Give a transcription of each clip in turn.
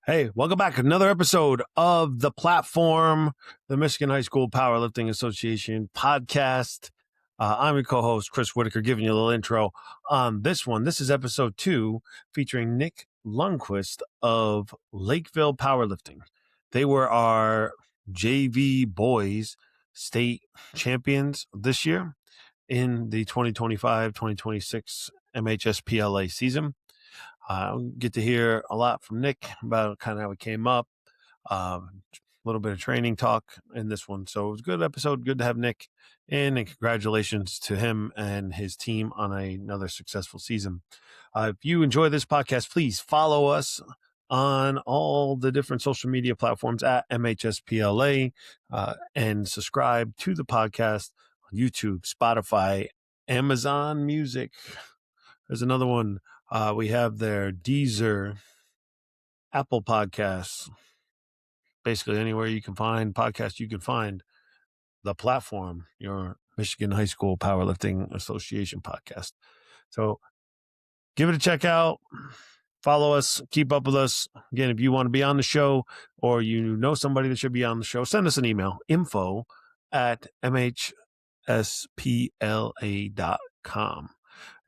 Hey, welcome back. Another episode of The Platform, the Michigan High School Powerlifting Association podcast. I'm your co-host, Chris Whitaker, giving you a little intro on this one. This is episode 2 featuring Nick Lundquist of Lakeville Powerlifting. They were our JV boys state champions this year in the 2025-2026 MHSPLA season. Get to hear a lot from Nick about kind of how he came up, a little bit of training talk in this one. So it was a good episode. Good to have Nick in, and congratulations to him and his team on another successful season. If you enjoy this podcast, please follow us on all the different social media platforms at MHSPLA and subscribe to the podcast on YouTube, Spotify, Amazon Music. There's another one. We have their Deezer, Apple Podcasts, basically anywhere you can find podcasts, you can find The Platform, your Michigan High School Powerlifting Association podcast. So give it a check out. Follow us, keep up with us. Again, if you want to be on the show or you know somebody that should be on the show, send us an email, info@mhspla.com.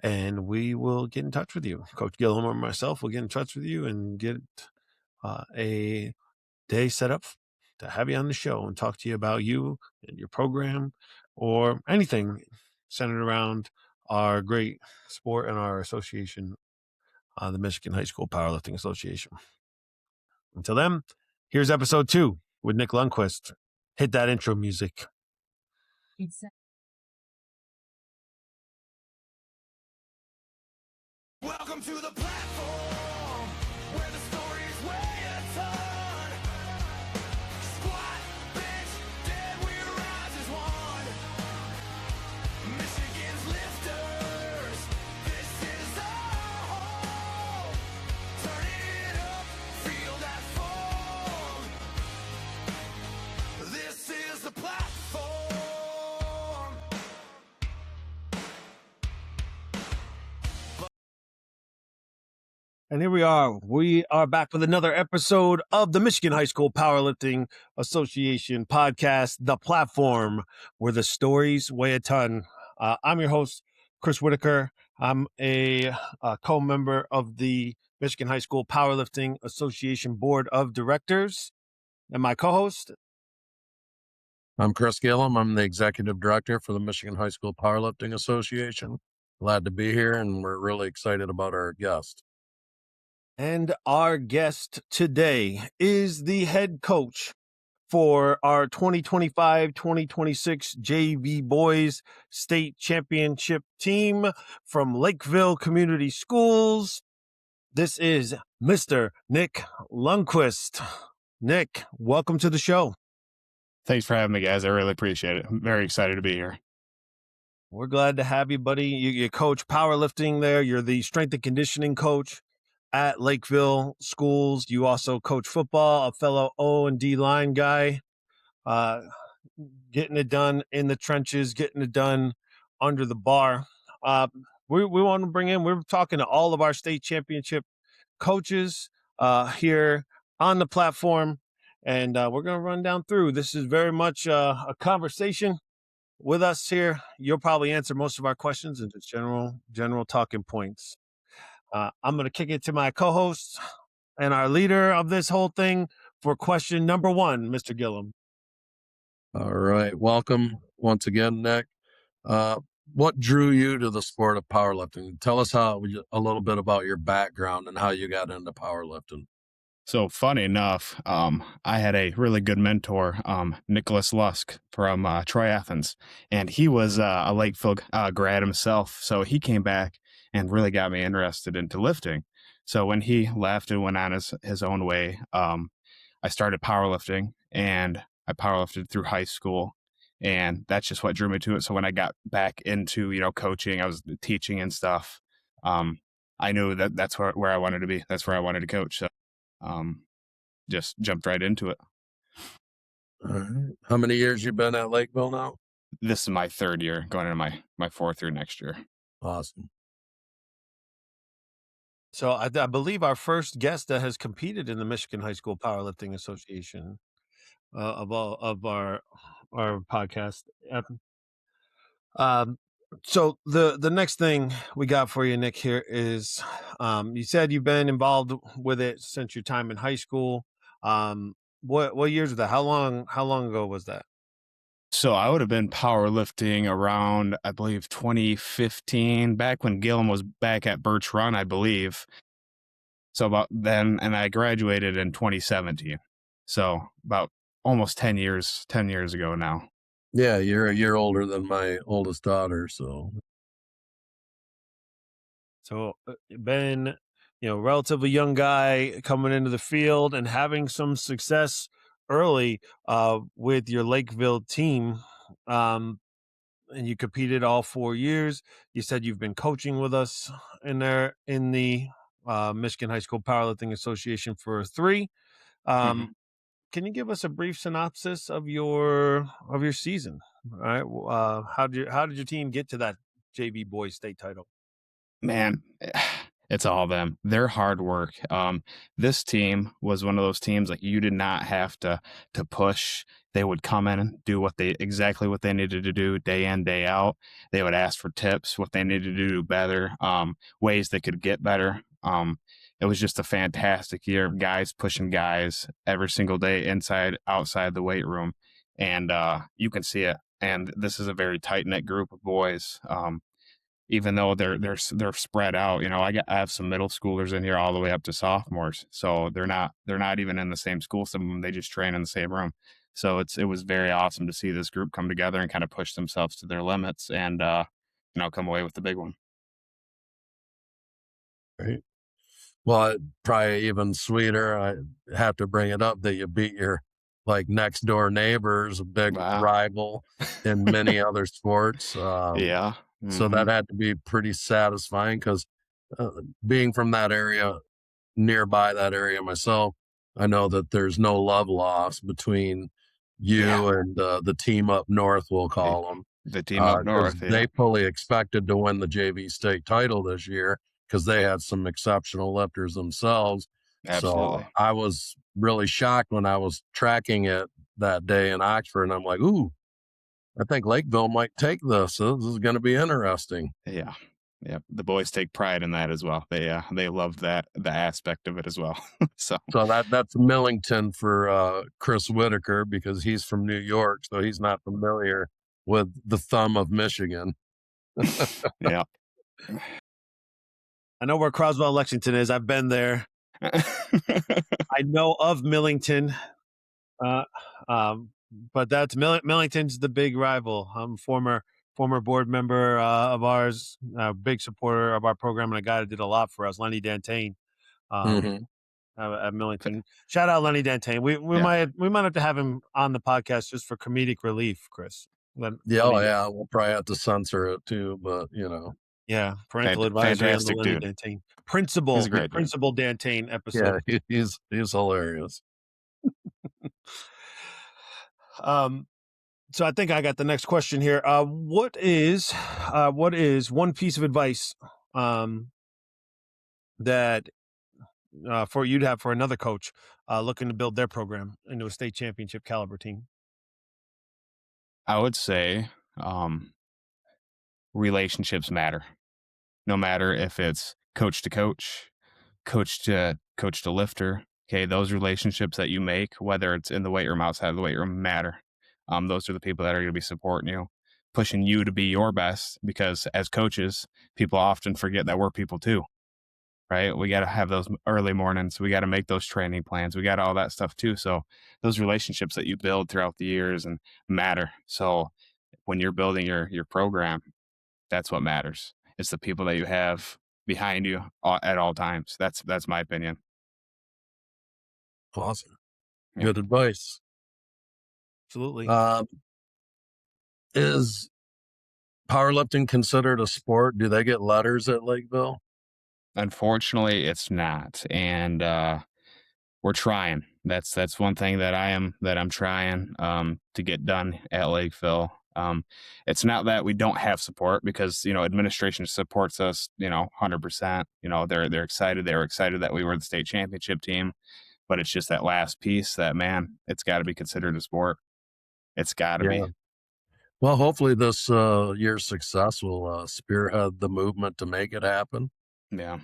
And we will get in touch with you. Coach Gillum or myself will get in touch with you and get a day set up to have you on the show and talk to you about you and your program or anything centered around our great sport and our association, the Michigan High School Powerlifting Association. Until then, here's episode 2 with Nick Lundquist. Hit that intro music. Welcome to the platform, where the stories weigh a ton. Squat, bench, dead, we rise as one. Michigan's lifters, this is our home. Turn it up, feel that foam. This is the platform. And here we are. We are back with another episode of the Michigan High School Powerlifting Association podcast, The Platform, where the stories weigh a ton. I'm your host, Chris Whitaker. I'm a co-member of the Michigan High School Powerlifting Association Board of Directors. And my co-host? I'm Chris Gillum. I'm the Executive Director for the Michigan High School Powerlifting Association. Glad to be here, and we're really excited about our guest. And our guest today is the head coach for our 2025-2026 JV Boys State Championship team from Lakeville Community Schools. This is Mr. Nick Lundquist. Nick, welcome to the show. Thanks for having me, guys. I really appreciate it. I'm very excited to be here. We're glad to have you, buddy. You coach powerlifting there. You're the strength and conditioning coach at Lakeville Schools. You also coach football, a fellow O&D line guy, getting it done in the trenches, getting it done under the bar. We want to bring in, we're talking to all of our state championship coaches here on the platform, and we're going to run down through. This is very much a conversation with us here. You'll probably answer most of our questions and just general talking points. I'm going to kick it to my co-host and our leader of this whole thing for question number 1, Mr. Gillum. All right. Welcome once again, Nick. What drew you to the sport of powerlifting? Tell us a little bit about your background and how you got into powerlifting. So funny enough, I had a really good mentor, Nicholas Lusk from Troy, Athens, and he was a Lakeville grad himself. So he came back and really got me interested into lifting. So when he left and went on his own way, I started powerlifting, and I powerlifted through high school, and that's just what drew me to it. So when I got back into, coaching, I was teaching and stuff. I knew that that's where I wanted to be. That's where I wanted to coach. So just jumped right into it. All right. How many years you been at Lakeville now? This is my 3rd year, going into my 4th year next year. Awesome. So I believe our first guest that has competed in the Michigan High School Powerlifting Association of all of our podcast. Um, so the next thing we got for you, Nick, here is you said you've been involved with it since your time in high school. What years was that? How long ago was that? So I would have been powerlifting around, I believe, 2015, back when Gillum was back at Birch Run, I believe. So about then, and I graduated in 2017. So about almost 10 years ago now. Yeah, you're a year older than my oldest daughter, so So been, relatively young guy coming into the field and having some success early with your Lakeville team. And you competed all 4 years. You said you've been coaching with us in the Michigan High School Powerlifting Association for 3. Mhm. Can you give us a brief synopsis of your season? All right. How did your team get to that JV boys state title? Man, it's all them. Their hard work. This team was one of those teams like you did not have to push. They would come in and do exactly what they needed to do day in, day out. They would ask for tips, what they needed to do better, ways they could get better. It was just a fantastic year of guys pushing guys every single day, inside, outside the weight room, and you can see it. And this is a very tight knit group of boys. Even though they're spread out, I have some middle schoolers in here all the way up to sophomores, so they're not even in the same school. Some of them, they just train in the same room. So it was very awesome to see this group come together and kind of push themselves to their limits and come away with the big one. right. Well, probably even sweeter. I have to bring it up that you beat your next door neighbors, a big Wow. rival in many other sports. Yeah. So that had to be pretty satisfying because being from that area, nearby that area myself, I know that there's no love lost between you Yeah. and the team up north, we'll call them. The team up Because north. Yeah. they fully expected to win the JV state title this year because they had some exceptional lifters themselves. Absolutely. So I was really shocked when I was tracking it that day in Oxford, and I'm like, ooh, I think Lakeville might take this. This is going to be interesting. Yeah. Yeah. The boys take pride in that as well. They love the aspect of it as well. So So that's Millington for Chris Whitaker because he's from New York, so he's not familiar with the thumb of Michigan. yeah. I know where Croswell, Lexington is. I've been there. I know of Millington, but that's Millington's the big rival. I'm former board member of ours, big supporter of our program, and a guy that did a lot for us, Lenny Dantain, Mhm. at Millington. Shout out Lenny Dantain. We Yeah. might have to have him on the podcast just for comedic relief, Chris. Yeah, oh, yeah, we'll probably have to censor it too, but Yeah, parental advisory on the Fantastic Lenny dude. Dantain. He's Principal, a the great dude. Principal Dantain episode. yeah, he's hilarious. So I think I got the next question here. What is one piece of advice that for you'd have for another coach looking to build their program into a state championship caliber team? I would say relationships matter. No matter if it's coach to coach, coach to lifter. Okay, those relationships that you make, whether it's in the weight room, outside of the weight room, matter. Those are the people that are going to be supporting you, pushing you to be your best. Because as coaches, people often forget that we're people too, right? We got to have those early mornings. We got to make those training plans. We got all that stuff too. So those relationships that you build throughout the years and matter. So when you're building your program, that's what matters. It's the people that you have behind you at all times. That's my opinion. Awesome. Yeah. Good advice. Absolutely. Is powerlifting considered a sport? Do they get letters at Lakeville? Unfortunately, it's not, and we're trying. That's one thing that I'm trying to get done at Lakeville. It's not that we don't have support, because, administration supports us, 100%. They're excited. They were excited that we were the state championship team, but it's just that last piece that, man, it's got to be considered a sport. It's got to be. Yeah. Well, hopefully this year's success will spearhead the movement to make it happen. Yeah.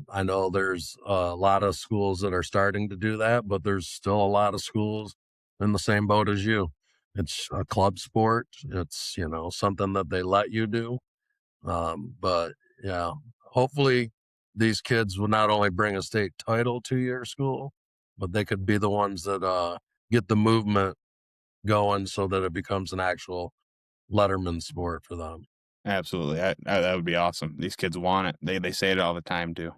I know there's a lot of schools that are starting to do that, but there's still a lot of schools in the same boat as you. It's a club sport. It's, something that they let you do. But yeah, hopefully these kids will not only bring a state title to your school, but they could be the ones that get the movement going so that it becomes an actual letterman sport for them. Absolutely. That would be awesome. These kids want it. They say it all the time too.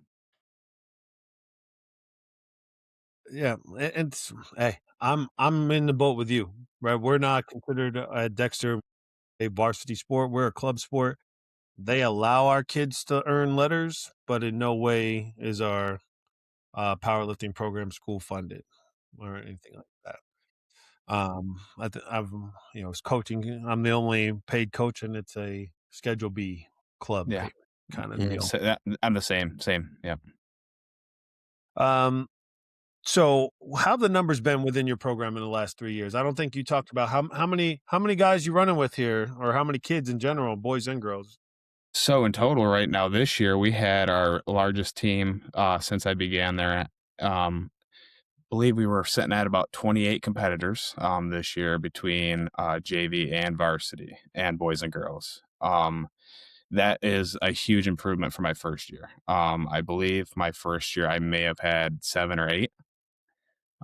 Yeah, and hey, I'm in the boat with you, right? We're not considered at Dexter a varsity sport. We're a club sport. They allow our kids to earn letters, but in no way is our powerlifting program school funded or anything like that. It's coaching. I'm the only paid coach, and it's a Schedule B club Yeah. payment kind of Mhm. deal. So I'm the same. Yeah. So how have the numbers been within your program in the last 3 years? I don't think you talked about how many guys you running with here, or how many kids in general, boys and girls. So in total, right now, this year, we had our largest team since I began there. Believe we were sitting at about 28 competitors this year, between JV and varsity and boys and girls. That is a huge improvement for my first year. I believe my first year I may have had 7 or 8.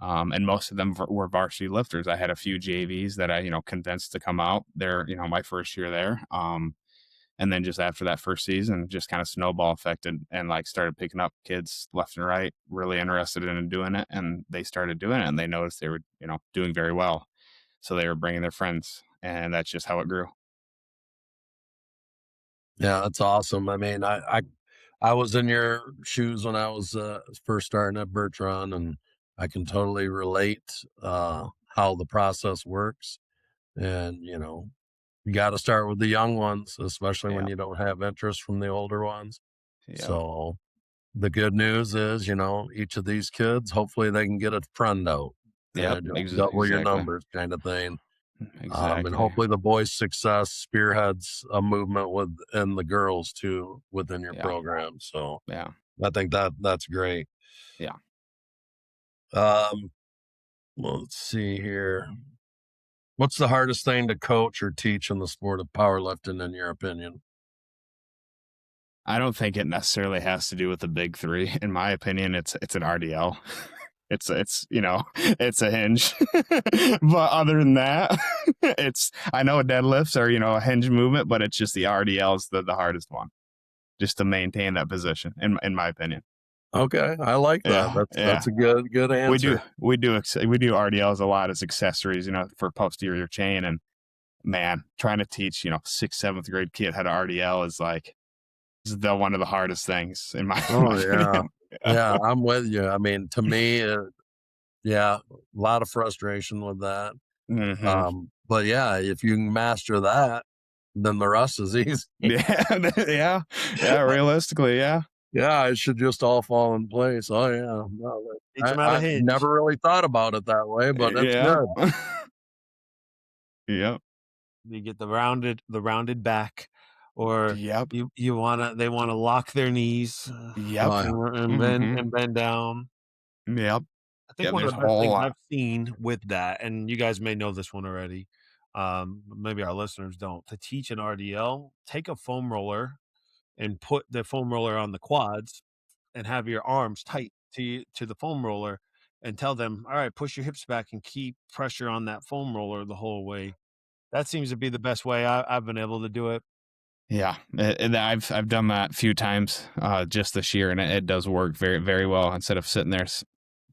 And most of them were varsity lifters. I had a few JVs that I, convinced to come out there, my first year there. And then just after that first season, just kind of snowball affected, and like started picking up kids left and right, really interested in doing it. And they started doing it, and they noticed they were, doing very well. So they were bringing their friends, and that's just how it grew. Yeah, that's awesome. I mean, I was in your shoes when I was first starting at Bertrand, and I can totally relate how the process works. And you got to start with the young ones, especially when Yeah. you don't have interest from the older ones. Yeah. So the good news is, each of these kids, hopefully they can get a friend out Yep. and double your Exactly. numbers kind of thing. And Exactly. hopefully the boys' success spearheads a movement within the girls too within your Yeah. program. So Yeah. I think that's great. Yeah. Well, let's see here. What's the hardest thing to coach or teach in the sport of powerlifting, in your opinion? I don't think it necessarily has to do with the big three. In my opinion, it's an RDL. It's it's a hinge. But other than that, I know deadlifts are, a hinge movement, but it's just the RDL is the hardest one, just to maintain that position, in my opinion. Okay, I like that. That's a good answer. We do RDLs a lot as accessories, for posterior chain. And man, trying to teach, 6th, 7th grade kid how to RDL is one of the hardest things in my Oh my yeah, opinion. yeah, I'm with you. I mean, to me, yeah, a lot of frustration with that. But yeah, if you can master that, then the rest is easy. Yeah, realistically, yeah. Yeah, it should just all fall in place. Oh yeah, no, Teach them how to I hinge. never really thought about it that way, but that's Yeah. good. Yep. You get the rounded back, or Yep. they wanna lock their knees, Yep. Oh, yeah. and bend down. Yep. I think Yeah, one of there's the a best whole things lot. I've seen with that, and you guys may know this one already, but maybe our listeners don't. To teach an RDL, take a foam roller and put the foam roller on the quads, and have your arms tight to the foam roller, and tell them, all right, push your hips back and keep pressure on that foam roller the whole way. That seems to be the best way I've been able to do it. Yeah, and I've done that a few times just this year, and it does work very, very well. Instead of sitting there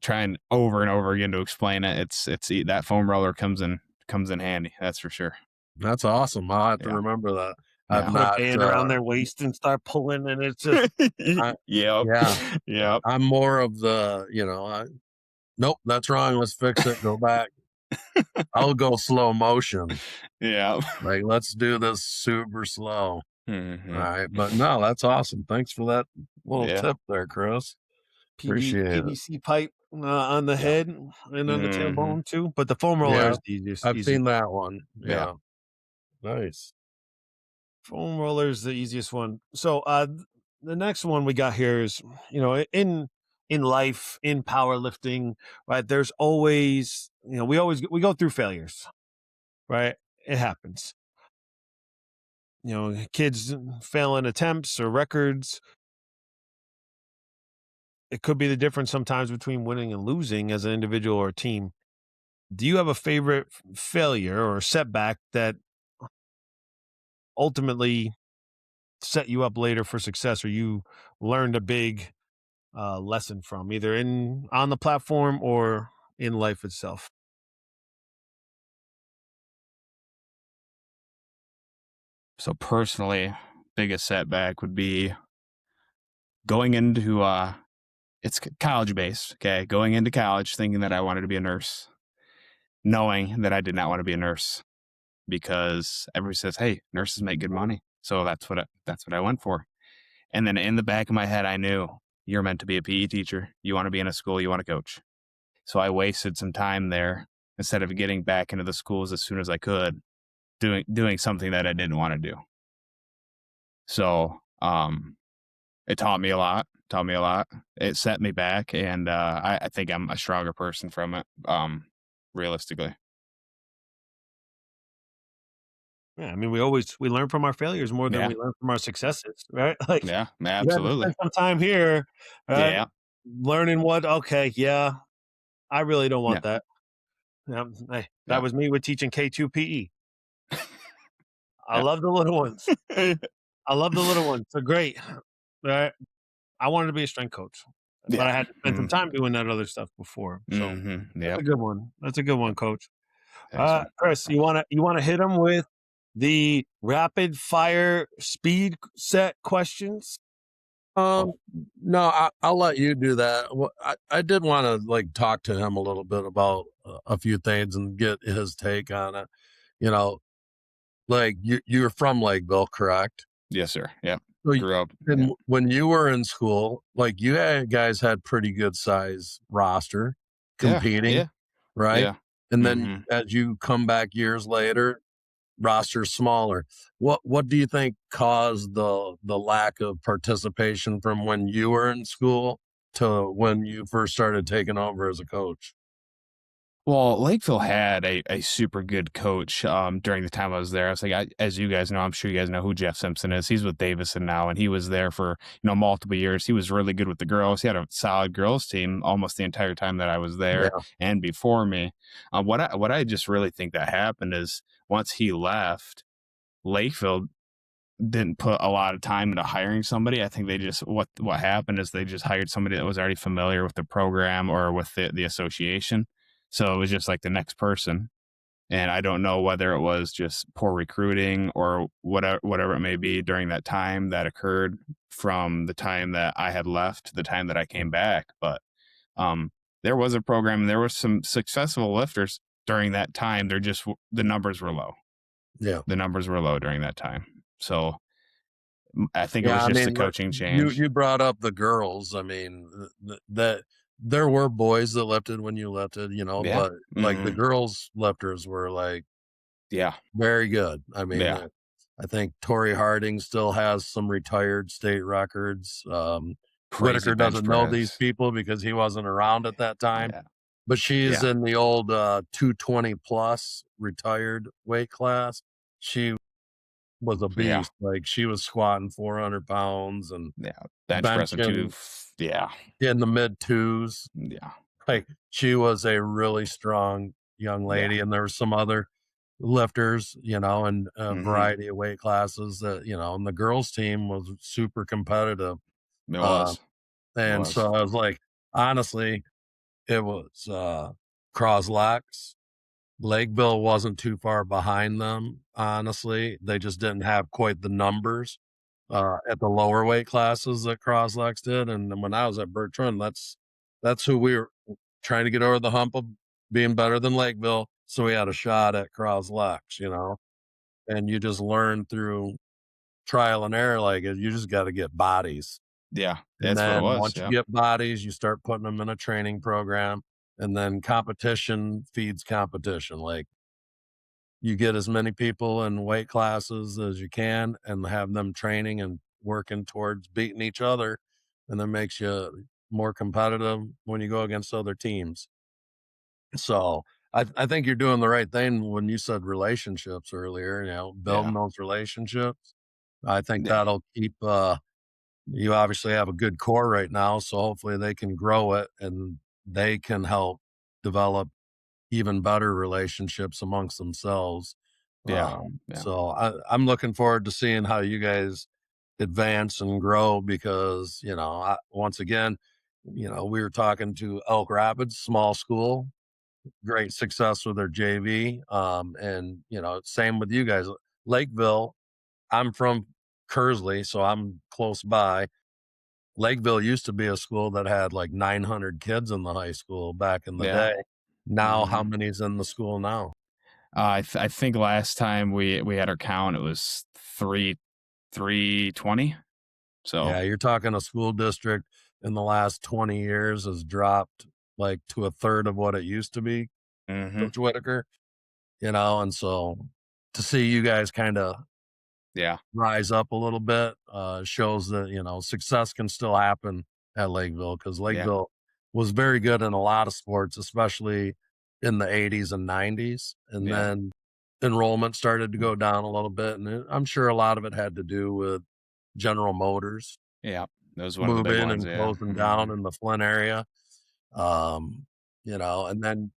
trying over and over again to explain it, it's that foam roller comes in handy. That's for sure. That's awesome. I'll have to Yeah. remember that. Yeah. I've Put a not. band around their waist and start pulling, and it's just I, Yep. yeah, Yep. I'm more of the, nope, that's wrong. Let's fix it. Go back. I'll go slow motion. Yeah. Like, let's do this super slow. Mhm. All right. But no, that's awesome. Thanks for that little Yeah. tip there, Chris. Appreciate it. PVC pipe on the Yeah. head and on the Mhm. tailbone too. But the foam roller Yeah, is the easiest. I've seen that one. Yeah. Yeah. Nice. Foam roller is the easiest one. So the next one we got here is, you know, in life, in powerlifting, right? There's always, you know, we go through failures, right? It happens. You know, kids failing attempts or records. It could be the difference sometimes between winning and losing as an individual or a team. Do you have a favorite failure or setback that ultimately set you up later for success, or you learned a big lesson from, either on the platform or in life itself? So personally, biggest setback would be going into it's college based. Okay, going into college thinking that I wanted to be a nurse, knowing that I did not want to be a nurse because everybody says, "Hey, nurses make good money," so that's what I went for. And then in the back of my head, I knew you're meant to be a PE teacher. You want to be in a school. You want to coach. So I wasted some time there instead of getting back into the schools as soon as I could, doing something that I didn't want to do. So it taught me a lot. It set me back, and I think I'm a stronger person from it. Realistically, Yeah, I mean, we learn from our failures more than yeah, we learn from our successes, right? Like, yeah, you had to absolutely, spend some time here, yeah, learning what. Okay, yeah, I really don't yeah, want that. Yeah, hey, that yeah, was me with teaching K2 PE. I yeah, love the little ones. I love the little ones. They're great. Right? I wanted to be a strength coach, but yeah. I had to spend some time doing that other stuff before. So that's Yep. a good one. That's a good one, Coach. Thanks, man. Chris, you wanna hit them with the rapid fire speed set questions? Um, no, I'll let you do that. I did want to like talk to him a little bit about a few things and get his take on it. You know, like you're from Lakeville, correct? Yes, sir. Yep. So Grew up. and Yep. when you were in school, like guys had pretty good size roster Yeah. competing, Yeah. right? Yeah. And then Mm-hmm. as you come back years later, roster smaller. What do you think caused the lack of participation from when you were in school to when you first started taking over as a coach? Well, Lakeville had a super good coach during the time I was there. I was like, as you guys know, I'm sure you guys know who Jeff Simpson is. He's with Davison now, and he was there for multiple years. He was really good with the girls. He had a solid girls team almost the entire time that I was there Yeah, and before me. What I just really think that happened is once he left, Lakeville didn't put a lot of time into hiring somebody. I think they just what happened is they just hired somebody that was already familiar with the program or with the association. So it was just like the next person. And I don't know whether it was just poor recruiting or whatever it may be during that time that occurred from the time that I had left to the time that I came back. But there was a program and there was some successful lifters during that time. The numbers were low. yeah, The numbers were low during that time. So I think it yeah. was I just the mean, coaching you change. you brought up the girls. I mean, that there were boys that lifted when you lifted, Yeah. but like the Hmm. girls lifters were like Yeah. very good. I mean, Yeah. I think Tori Harding still has some retired state records. Crazy Whitaker bench doesn't know these press. people because he wasn't around at that time, Yeah. but she's Yeah. in the old 220 plus retired weight class. She was a Yeah. beast. Like she was squatting 400 pounds and Yeah. Bench pressing too. benching Yeah. in the mid twos. Yeah. Like she was a really strong young Yeah. lady, and there were some other lifters, in a Hmm. variety of weight classes that, and the girls team was super competitive. It Uh, was. It and was. so I was like, honestly, it was Croslex. Lakeville wasn't too far behind them, honestly. They just didn't have quite the numbers at the lower weight classes that Croslex did. And then when I was at Bertrand, that's who we were trying to get over the hump of being better than Lakeville. So we had a shot at Croslex, and you just learn through trial and error. Like you just got to get bodies. Yeah, And that's what it then was. once you Yeah. get bodies, you start putting them in a training program, and then competition feeds competition. Like you get as many people in weight classes as you can and have them training and working towards beating each other. And that makes you more competitive when you go against other teams. So I think you're doing the right thing when you said relationships earlier, building Yeah. those relationships. I think Yeah. that'll keep, you obviously have a good core right now. So hopefully they can grow it and they can help develop even better relationships amongst themselves. Yeah. Yeah. So I'm looking forward to seeing how you guys advance and grow because, once again, we were talking to Elk Rapids, small school, great success with their JV. And, same with you guys. Lakeville, I'm from Kersley, so I'm close by. Lakeville used to be a school that had like 900 kids in the high school back in the Yeah. day. Now, how Mhm. many's in the school now? I think last time we had our count, it was 320. So Yeah, you're talking a school district in the last 20 years has dropped like to a third of what it used to be, mhm. Coach Whitaker, and so to see you guys kind of Yeah. rise up a little bit shows that, success can still happen at Lakeville because Yeah. Lakeville was very good in a lot of sports, especially in the 80s and 90s. And Yeah. then enrollment started to go down a little bit. And I'm sure a lot of it had to do with General Motors Yeah. That was one of the big moving ones. and Yeah. closing down Mhm. in the Flint area. And then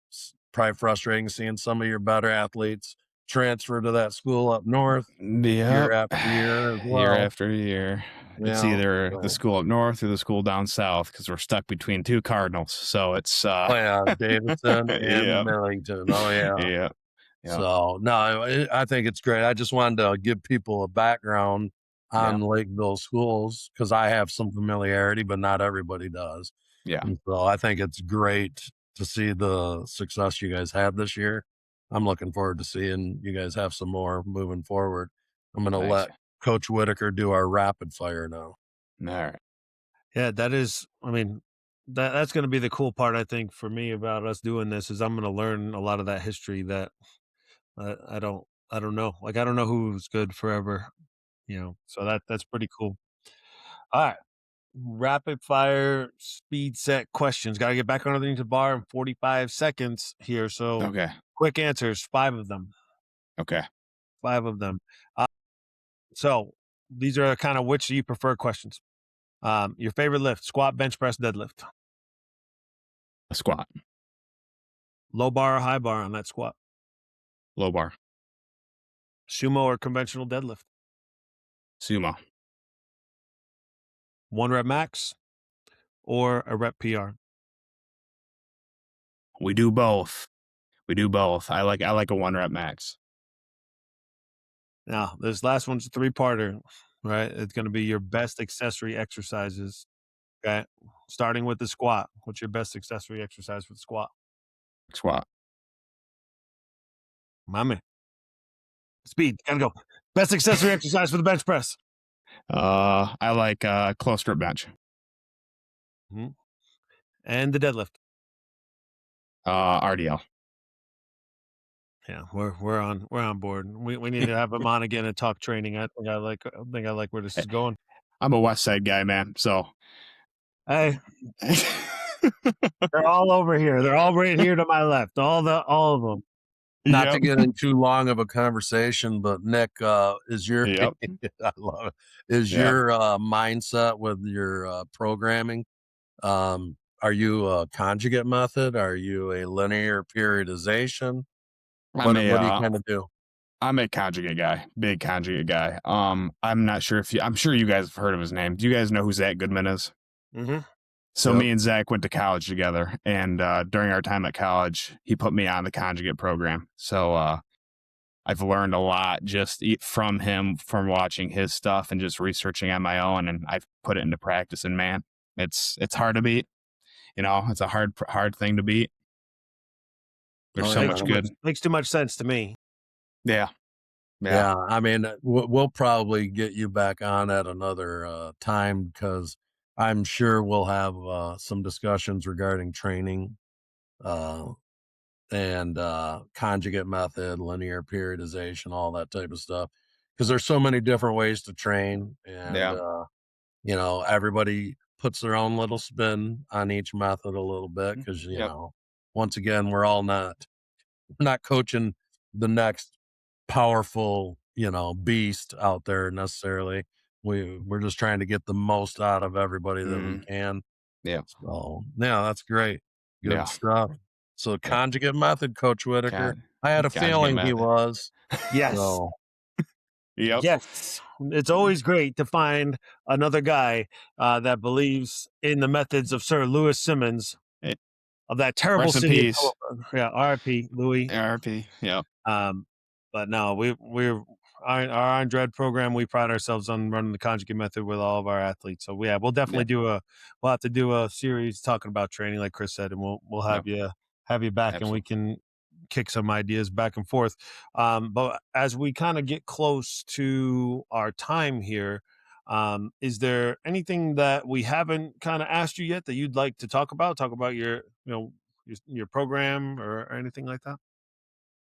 it's probably frustrating seeing some of your better athletes transfer to that school up north year Yep. after year as Year well. after year. It's Yeah. either the So, school up north or the school down south because we're stuck between two Cardinals. So it's oh yeah, Davidson and yep. Millington. Oh yeah. Yep. Yep. So no, I think it's great. I just wanted to give people a background on Yep. Lakeville schools because I have some familiarity, but not everybody does. Yeah. And so I think it's great to see the success you guys had this year. I'm looking forward to seeing you guys have some more moving forward. I'm going to Thanks. let Coach Whitaker do our rapid fire now. All right. Yeah, that is, I mean, that's going to be the cool part, I think, for me about us doing this is I'm going to learn a lot of that history that I don't know. Like, I don't know who was good forever, so that's pretty cool. All right. Rapid fire speed set questions. Got to get back underneath the bar in 45 seconds here. So Okay. quick answers, 5 of them. Okay. 5 of them. Uh, so these are kind of which do you prefer questions. Your favorite lift, squat, bench press, deadlift. A squat. Low bar or high bar on that squat. Low bar. Sumo or conventional deadlift. Sumo. 1 rep max or a rep PR. We do both. We do both. I like a 1 rep max. Now, this last one's a 3-parter, right? It's going to be your best accessory exercises. Okay. Starting with the squat. What's your best accessory exercise for the squat? Squat. My man. Speed. Gotta go. Best accessory exercise for the bench press. I like close grip bench. Mhm. And the deadlift. RDL. Yeah, we're on board. We need to have him on again and talk training. I think I like where this is going. I'm a West Side guy, man. So Hey, they're all over here. They're all right here to my left. All of them. Not to Yep. get in too long of a conversation, but Nick, is your Yep. I love it. Is Yep. your mindset with your programming? Are you a conjugate method? Are you a linear periodization? What do you kind of do? I'm a conjugate guy, big conjugate guy. I'm not sure I'm sure you guys have heard of his name. Do you guys know who Zach Goodman is? Mm-hmm. So Yep. me and Zach went to college together, and during our time at college, he put me on the conjugate program. So I've learned a lot just from him, from watching his stuff and just researching on my own, and I've put it into practice. And man, it's hard to beat. It's a hard thing to beat. There's Oh, so yeah. much good. Makes too much sense to me. Yeah. Yeah, I mean, we'll probably get you back on at another time because I'm sure we'll have some discussions regarding training uh, and conjugate method, linear periodization, all that type of stuff. Because there's so many different ways to train, and everybody puts their own little spin on each method a little bit. Because Yep. once again, we're all not coaching the next powerful, beast out there necessarily. We're just trying to get the most out of everybody that we can. Yeah. So yeah, that's great. Good Yeah. stuff. So Yeah. conjugate method, Coach Whitaker. I had a Conjugate feeling he method. was. Yes. So Yep. Yes. It's always great to find another guy that believes in the methods of Sir Lewis Simmons Eh, of that terrible Rest in city. peace. Yeah, R.I.P. Louis. RP. Yep. But no, we're our on-dread program. We pride ourselves on running the conjugate method with all of our athletes. So we'll definitely we'll have to do a series talking about training, like Chris said, and we'll have you back, and we can kick some ideas back and forth. But as we kind of get close to our time here, is there anything that we haven't kind of asked you yet that you'd like to talk about? Talk about your your program or anything like that?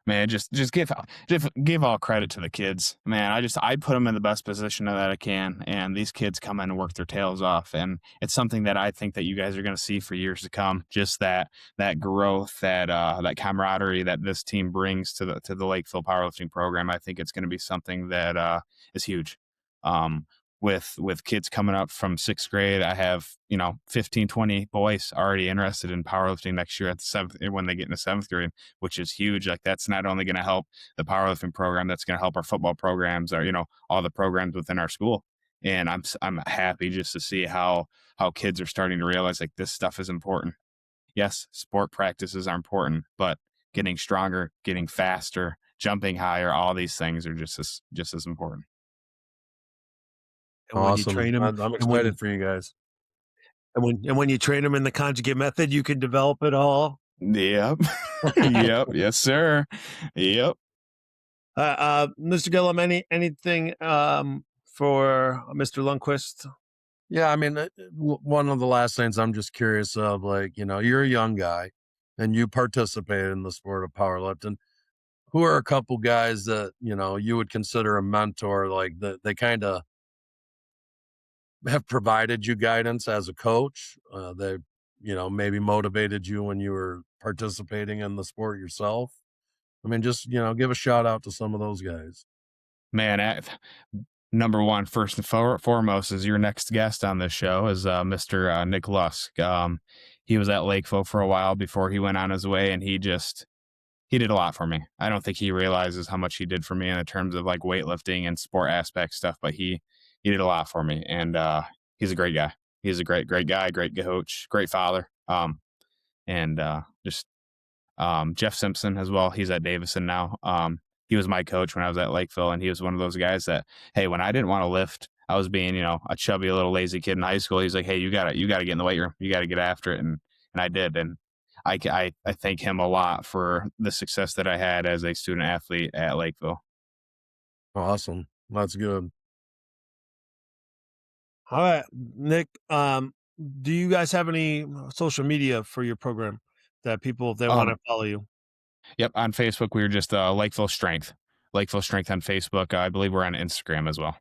Man, just give all credit to the kids. Man, I put them in the best position that I can, and these kids come in and work their tails off, and it's something that I think that you guys are going to see for years to come. Just that growth, that camaraderie that this team brings to the Lakeville Powerlifting program. I think it's going to be something that is huge. With kids coming up from 6th grade, I have 15, 20 boys already interested in powerlifting next year at the 7th when they get into 7th grade, which is huge. Like, that's not only going to help the powerlifting program, that's going to help our football programs, or all the programs within our school. And I'm happy just to see how kids are starting to realize, like, this stuff is important. Yes, sport practices are important, but getting stronger, getting faster, jumping higher, all these things are just as important. And when awesome. you train them, I'm excited for you guys. and when you train them in the conjugate method, you can develop it all. Yep. Yep. Yes, sir. Yep. Mr. Gillum, anything for Mr. Lundquist? Yeah, I mean, one of the last things I'm just curious of, like, you're a young guy and you participate in the sport of powerlifting. Who are a couple guys that, you would consider a mentor, like they kind of have provided you guidance as a coach? They, maybe motivated you when you were participating in the sport yourself? I mean, just, give a shout out to some of those guys. Man, number one, first and foremost, is your next guest on this show is Mr. Nick Lundquist. He was at Lakeville for a while before he went on his way, and he did a lot for me. I don't think he realizes how much he did for me in the terms of like weightlifting and sport aspect stuff, but he did a lot for me. And he's a great guy. He's a great guy, great coach, great father. Jeff Simpson as well. He's at Davison now. He was my coach when I was at Lakeville, and he was one of those guys that, hey, when I didn't want to lift, I was being, a chubby little lazy kid in high school. He's like, hey, you gotta get in the weight room. You gotta get after it. And I did. And I thank him a lot for the success that I had as a student athlete at Lakeville. Awesome. That's good. All right, Nick, do you guys have any social media for your program that people, if they want to follow you? Yep. On Facebook, we were just Lakeville Strength on Facebook. I believe we're on Instagram as well.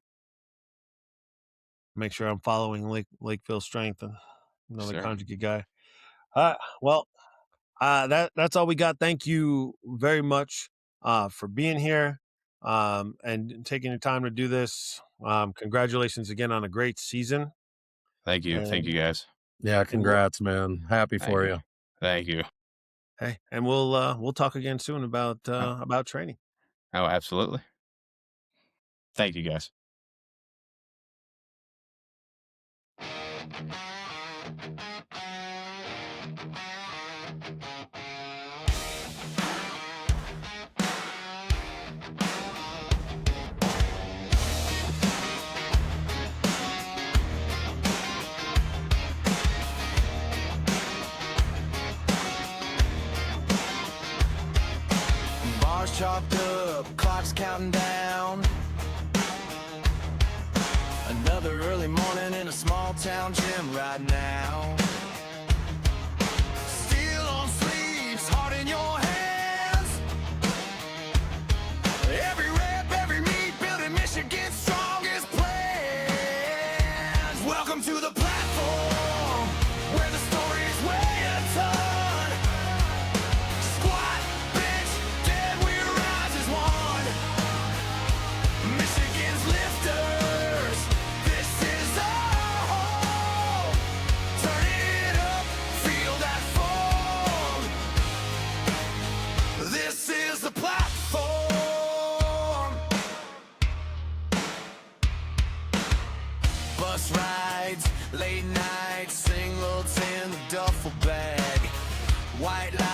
Make sure I'm following Lakeville Strength, and another Sure. conjugate guy. Well, that's all we got. Thank you very much for being here and taking your time to do this. Congratulations again on a great season. Thank you. Thank you, guys. Yeah, congrats, man. Happy for you. Thank you. Hey, and we'll talk again soon about training. Oh, absolutely. Thank you, guys. chalked up, clock's counting down. Another early morning in a small town gym right now. Steel on sleeves, heart in your hands. Every rep, every meet, building Michigan's strongest plans. Welcome to the platform, where the stories weigh a ton. Squat, bench, dead, we rise as one. Michigan's lifters, this is our home. Turn it up, feel that form. This is the platform. Bus rides, late nights, singles in the duffel bag. White light